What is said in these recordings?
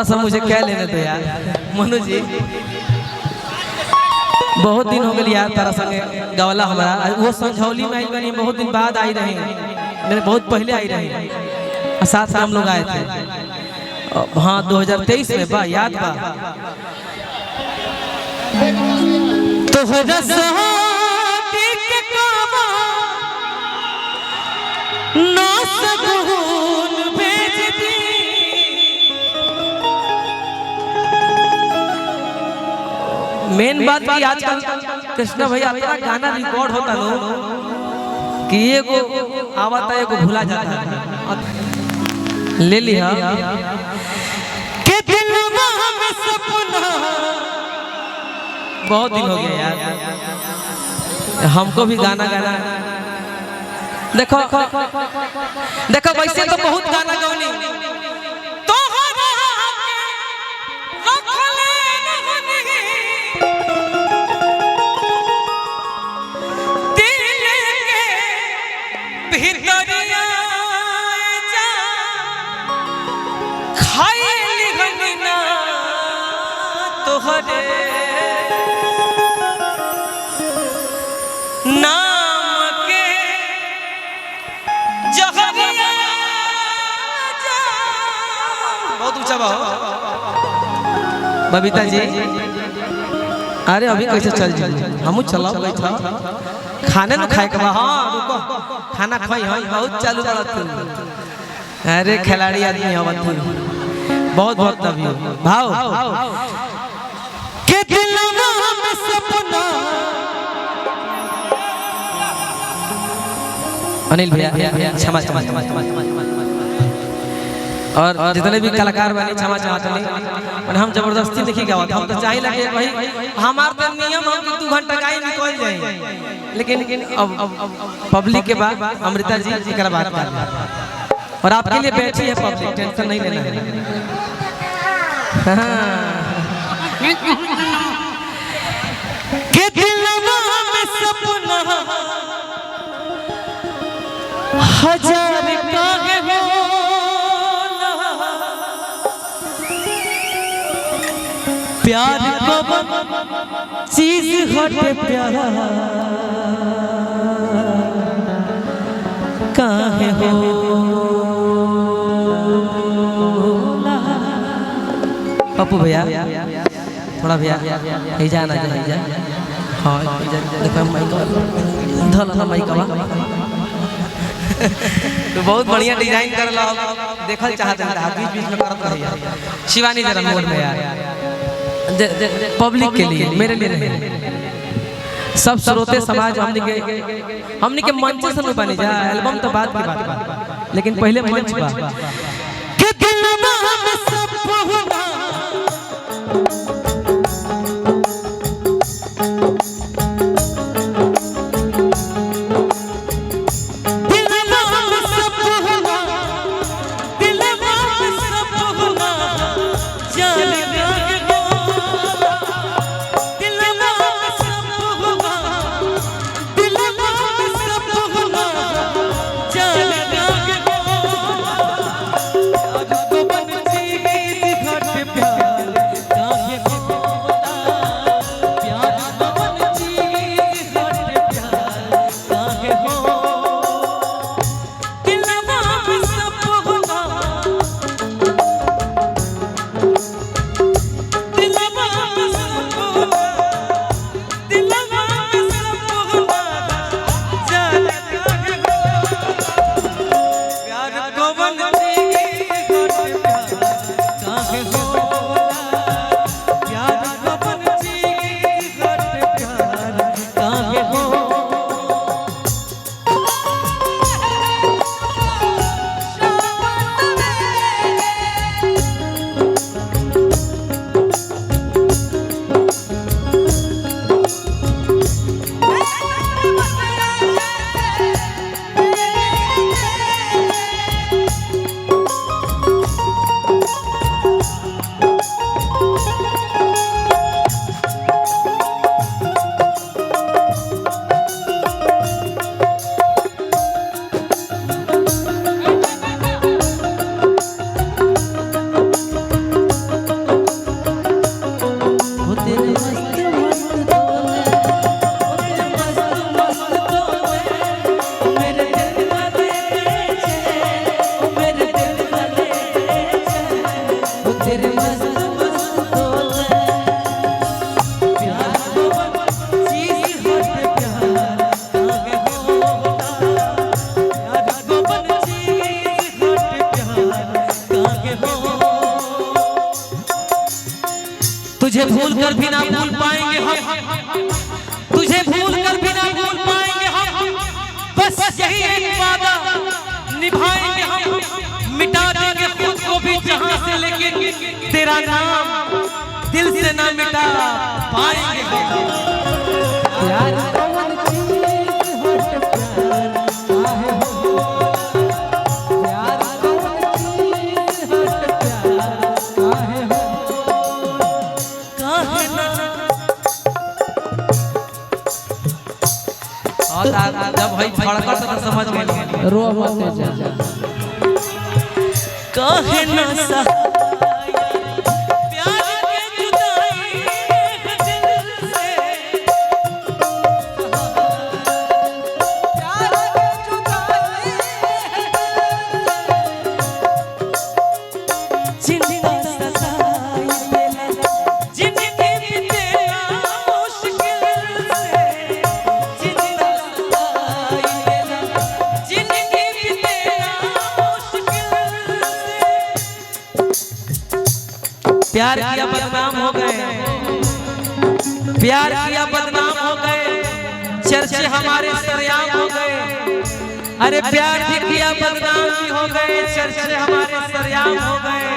सा मुझे क्या लेने दो यार मनु जी। बहुत दिन हो गए यार तारा संगे गवला हमारा वो संझौली में आई बनी बहुत दिन बाद आई रही मेरे बहुत पहले आई रही साथ साथ हम लोग आए थे। हाँ 2023 में बा याद बा मेन बात की आजकल कृष्णा भैया इतना गाना रिकॉर्ड होता नो कि एगो आवता एगो भूला जाता है। ले लिया के दिल में सपना बहुत दिन हो गया यार हमको भी गाना गाना। देखो देखो वैसे तो बहुत गाना गौनी नाम के जहरिया बहुत ऊंचा बा बबीता जी। अरे अभी कैसे चल जी हमू चलाओ बैठा खाने न खाए के बा। हाँ रुको खाना खाई हई बहुत चालू करत। अरे खिलाड़ी आदमी आवत बहुत बहुत तभी भाव के दिल में सपना। अनिल भैया क्षमा क्षमा और जितने भी कलाकार बने क्षमा चाहते हैं हम जबरदस्ती नहीं गावत हम तो चाहिए लगे भाई हमार तो नियम हम 2 घंटा गाई निकल जाए लेकिन अब पब्लिक के बाद अमृता जी एकरा बात कर और आपके लिए बैठी है पब्लिक टेंशन नहीं लेना के दिल में सपना हजार काहे होला प्यार कब चीज हटे प्यार काहे होला। पप्पू भैया थोड़ा भैया ही जाना जा। हाँ देखो माइक धला माइक तो बहुत बढ़िया डिजाइन कर लो देखल चाहते हैं बीच बीच में करत रहिए शिवानी जरा मोड में यार पब्लिक के लिए मेरे लिए नहीं सब श्रोते समाज हमने के मंच से बनी जा एल्बम तो बाद की बात लेकिन पहले मंच बा के दिल में सपना तुझे भूल कर भी ना भूल पाएंगे हम, तुझे भूल कर भी ना भूल पाएंगे हम, बस यही एक वादा निभाएंगे हम, मिटा देंगे खुद को भी जहां से, लेकिन तेरा नाम दिल से ना मिटा पाएंगे हम। प्यार जब भाई फड़कत तो समझ गए रो मत जा काहे ना सा प्यार के जुदाई दिल से, प्यार के जुदाई जिंदा सताई देला, जिंदगी बीतेला मुश्किल से, जिंदा सताई देला, जिंदगी बीतेला मुश्किल से। प्यार किया बदनाम हो गए, प्यार किया बदनाम हो गए, चर्चे हमारे सरेआम हो गए। अरे प्यार भी किया बदनाम भी हो गए, चर्चे हमारे सरेआम हो गए।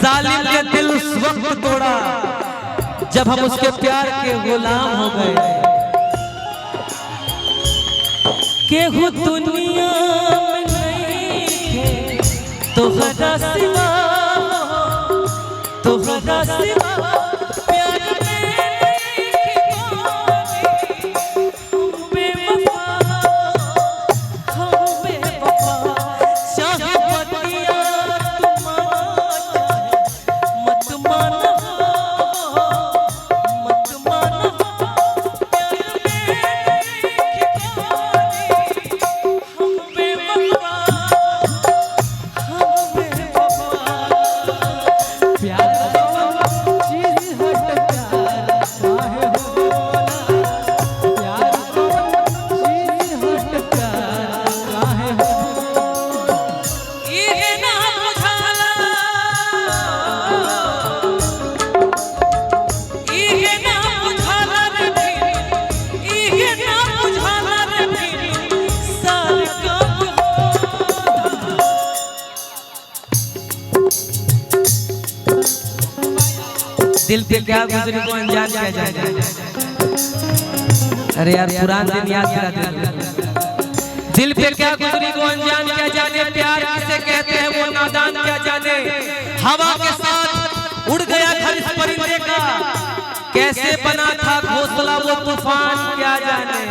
जालिम के दिल उस वक्त तोड़ा जब हम उसके प्यार के गुलाम हो गए। केहू दुनिया में नहीं है तोहरा सिवा, तोहरा सिवा प्यार में नहीं हम बेवफा, हम बेवफा। चाहे बतिया तुम मत मानो, मत मानो, प्यार में नहीं हम बेवफा, हम बेवफा। प्यार दिल पे क्या गुजरी को अनजान किया जाए। अरे यार पुरान दिन याद करा दे। दिल पे क्या गुजरी को अनजान क्या जाने, प्यार किसे कहते हैं वो नादान क्या जाने। हवा के साथ उड़ गया घर इस परिंदे का, कैसे बना था घोंसला वो तूफान क्या जाने।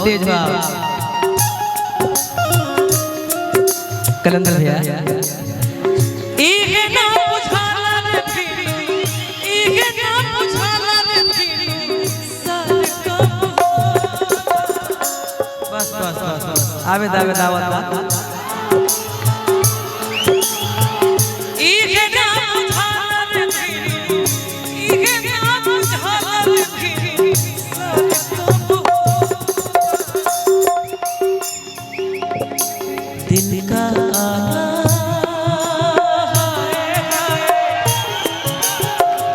तेज कलंदर भैया इहे ना बुझाला रे फिरी, इहे ना बुझाला रे फिरी साल कब हो। बस बस बस बस आवे दावे दावत इहे ना बुझाला रे फिरी, इहे ना बुझाला रे फिरी साल कब हो। दिल का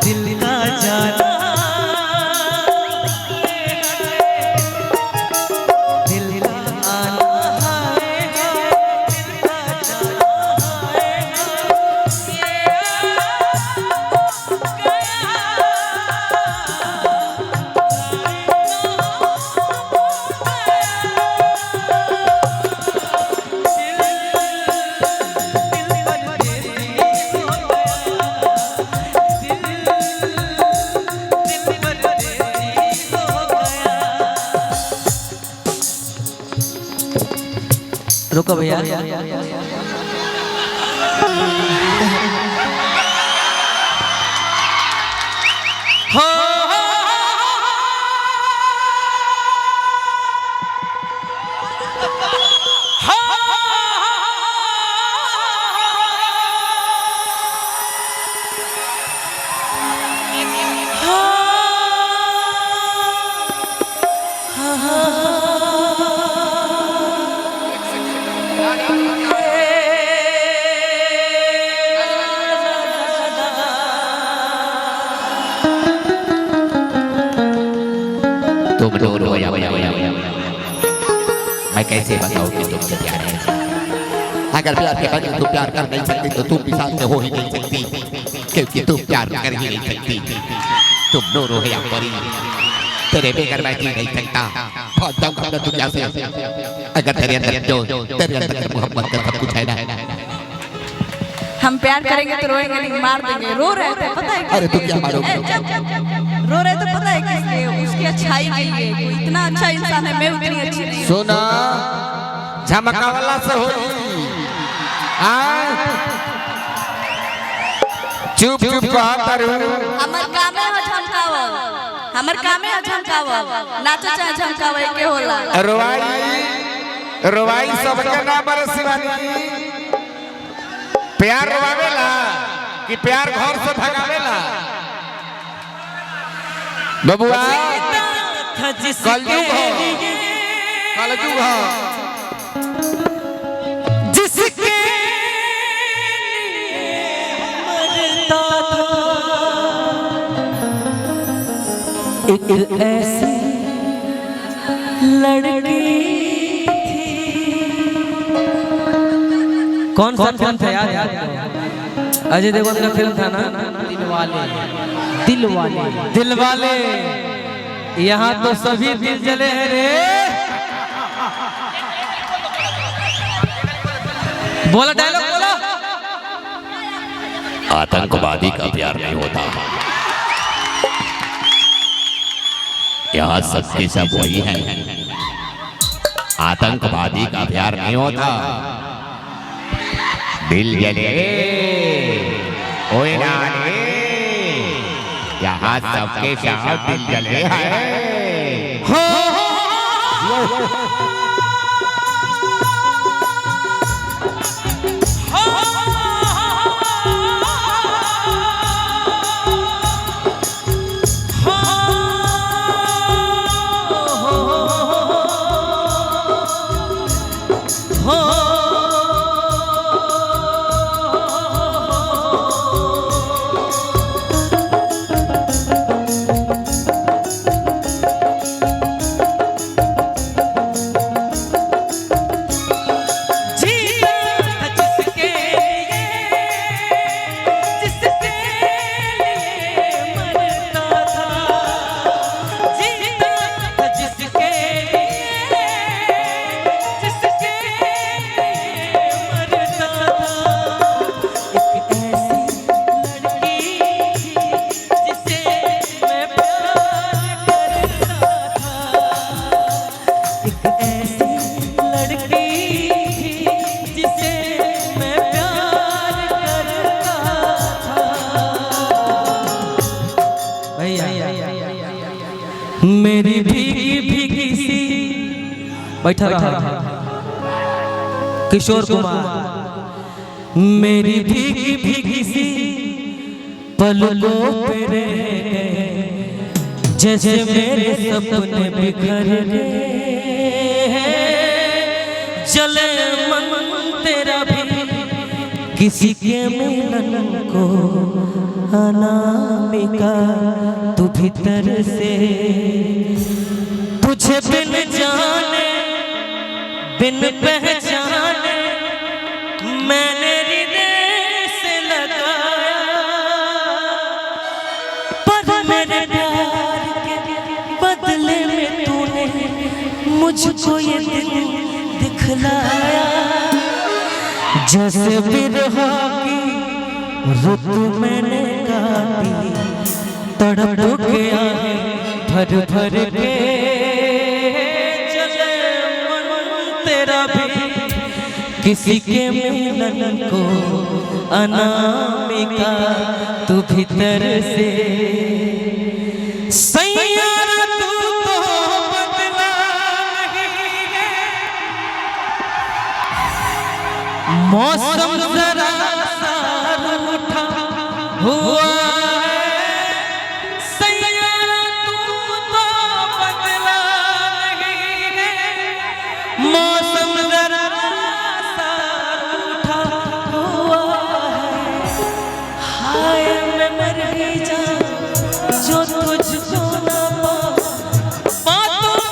दिल का जाना, दिल का आना, दिल का रुको भैया हो नूर हो या मैं कैसे बताऊं कि तुम क्या है। अगर प्यार के बगैर तुम प्यार कर नहीं सकती तो तुम पिशाच से हो ही नहीं सकती, क्योंकि तुम प्यार कर ही नहीं सकती। तुम नूर हो या परी, तेरे बगैर मैं जी नहीं सकता। बहुत दम अपना दुनिया से, अगर तेरे अंदर मोहब्बत का सब कुछ है ना। हम प्यार करेंगे तो रोएंगे नहीं, मार देंगे। रो रहे थे पता है, अरे तुम क्या मारोगे? रो रहे तो पता है किस लिए, उसकी अच्छाई के लिए। कोई इतना अच्छा इंसान है, मैं उतनी अच्छी नहीं हूं। सुना झमका वाला से हो, चुप चुप कहा करू। हमर कामे हो झमकावा, हमर कामे हो झमकावा, नाचे चाहे झमकावा के होला। रोवाई सबके ना बरसिवानी। प्यार रोवावेला कि प्यार घर से भगावेला? बबुआ कलयुग हो, कलयुग हो। जिसके मरता था एक ऐसी लड़की थी। कौन सा फिल्म था यार? अजय देवगन का फिल्म था ना, दिल वाले। यहाँ तो सभी दिल जले हैं रे। बोला डायलॉग बोला। आतंकवादी का प्यार नहीं होता, यहाँ सबके सब वही है। आतंकवादी का प्यार नहीं होता, दिल जले ओए नानी, यहाँ सबके सब दिल जले हैं। मेरी भीगी भीगी सी बैठा रहा किशोर कुमार। मेरी भीगी भीगी सी पलकों पे रह जैसे मेरे सपने बिखर गए। जले मन तेरा भी किसी के मिलन को अनामिका, तू भीतर से तुझे बिन जाने बिन पहचाने मैंने हृदय से लगाया, पर मेरे प्यार के बदले में तूने मुझको ये दिल दिखलाया। जैसे बिरहा की रुतु मैंने काटी, तड़प गया है भर भर के। चले मन तेरा भी किसी के मिलन को अनामिका, तू भीतर से सैयारा तू तो बदला नहीं है। मौसम जरा सा रूठा हुआ है, सैयारा तू तो बदला नहीं है। मौसम जरा सा रूठा हुआ है, हाय मैं मर ही जाऊं जो तुझको ना पाऊं। बातों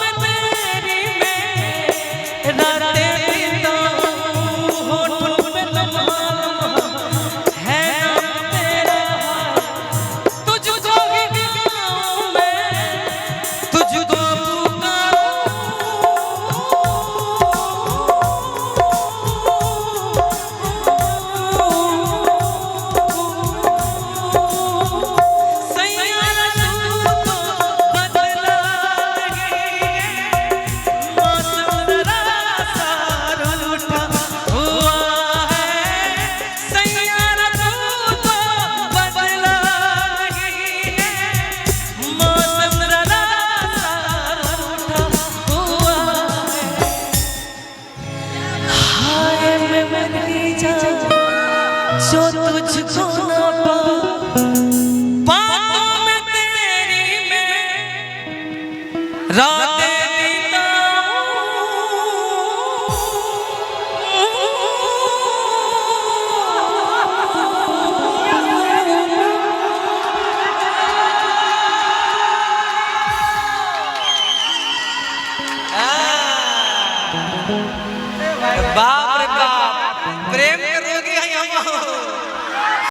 मुझको ना पा बातों में तेरी मैं रातें बाप रे बाप प्रेम